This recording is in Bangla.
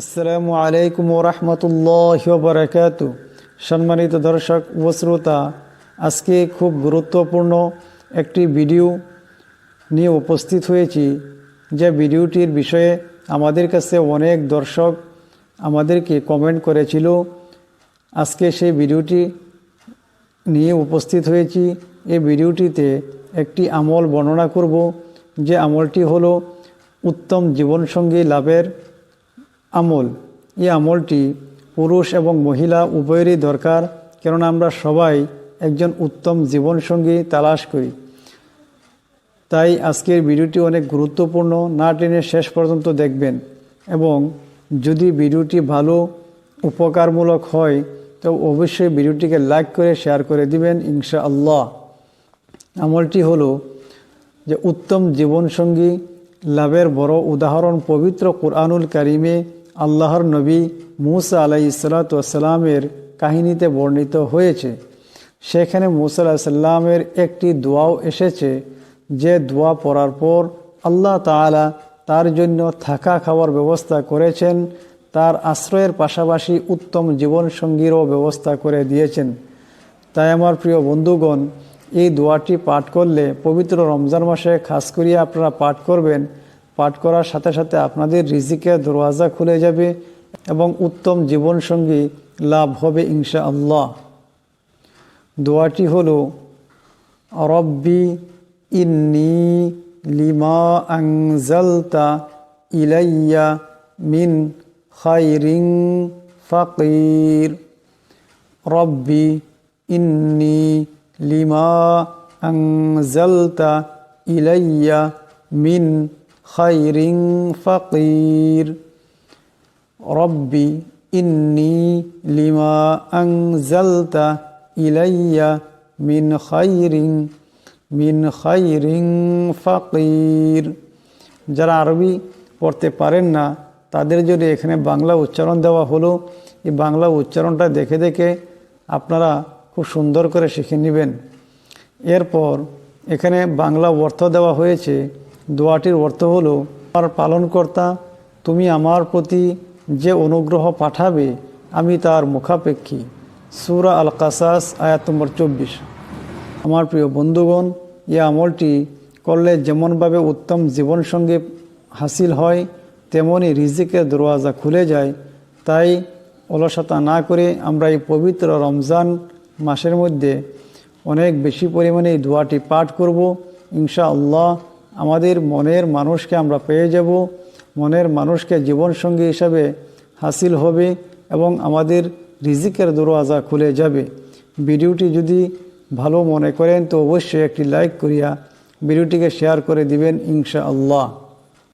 আসসালামু আলাইকুম ওয়া রাহমাতুল্লাহি ওয়া বারাকাতুহু। সম্মানিত দর্শক ও শ্রোতা, আজকে খুব গুরুত্বপূর্ণ একটি ভিডিও নিয়ে উপস্থিত হয়েছি। যে ভিডিওটির বিষয়ে আমাদের কাছে অনেক দর্শক আমাদেরকে কমেন্ট করেছিল। আজকে সেই ভিডিওটি নিয়ে উপস্থিত হয়েছি। এই ভিডিওটিতে একটি আমল বর্ণনা করব, যে আমলটি হলো উত্তম জীবনসঙ্গী লাভের আমল। এই আমলটি পুরুষ এবং মহিলা উভয়েরই দরকার, কেননা আমরা সবাই একজন উত্তম জীবনসঙ্গী তালাশ করি। তাই আজকের ভিডিওটি অনেক গুরুত্বপূর্ণ, না টেনে শেষ পর্যন্ত দেখবেন। এবং যদি ভিডিওটি ভালো উপকারমূলক হয় তো অবশ্যই ভিডিওটিকে লাইক করে শেয়ার করে দিবেন ইনশাআল্লাহ। আমলটি হলো যে উত্তম জীবনসঙ্গী লাভের বড় উদাহরণ পবিত্র কুরআনুল কারিমে আল্লাহর নবী মুসা আলাইহিস সালাতু ওয়াস সালামের কাহিনীতে বর্ণিত হয়েছে। সেখানে মুসা আলাইহিস সালামের একটি দোয়াও এসেছে, যে দোয়া পড়ার পর আল্লাহ তাআলা তার জন্য থাকা খাওয়ার ব্যবস্থা করেছেন, তার আশ্রয়ের পাশাপাশি উত্তম জীবনসঙ্গীরও ব্যবস্থা করে দিয়েছেন। তাই আমার প্রিয় বন্ধুগণ, এই দোয়াটি পাঠ করলে পবিত্র রমজান মাসে খাস করিয়া আপনারা পাঠ করবেন। পাঠ করার সাথে সাথে আপনাদের রিজিকের দরওয়াজা খুলে যাবে এবং উত্তম জীবনসঙ্গী লাভ হবে ইনশাআল্লাহ। দোয়াটি হলো, রব্বি ইন্নী লিমা আনজালতা ইলাইয়া মিন খায়রিন ফাকির। রব্বি ইন্নী লিমা আনজালতা ইলাইয়া মিন খায়রিন ফাকির। রব্বি ইন্নী লিমা আনজালতা ইলাইয়া মিন খায়রিন ফাকির। যারা আরবি পড়তে পারেন না তাদের জন্য এখানে বাংলা উচ্চারণ দেওয়া হলো। এই বাংলা উচ্চারণটা দেখে দেখে আপনারা খুব সুন্দর করে শিখে নেবেন। এরপর এখানে বাংলা অর্থ দেওয়া হয়েছে। দোয়াটির অর্থ হলো, আমার পালনকর্তা, তুমি আমার প্রতি যে অনুগ্রহ পাঠাবে আমি তার মুখাপেক্ষী। সূরা আল কাসাস আয়াত নম্বর 24। আমার প্রিয় বন্ধুগণ, এই আমলটি করলে যেমনভাবে উত্তম জীবনসঙ্গী হাসিল হয়, তেমনই রিজিকের দরওয়াজা খুলে যায়। তাই অলসতা না করে আমরা এই পবিত্র রমজান মাসের মধ্যে অনেক বেশি পরিমাণে এই দোয়াটি পাঠ করব। ইনশাআল্লাহ আমাদের মনের মানুষকে আমরা পেয়ে যাব, মনের মানুষকে জীবনসঙ্গী হিসাবে হাসিল হবে এবং আমাদের রিজিকের দরওয়াজা খুলে যাবে। ভিডিওটি যদি ভালো মনে করেন তো অবশ্যই একটি লাইক করিয়া ভিডিওটিকে শেয়ার করে দিবেন ইনশাআল্লাহ।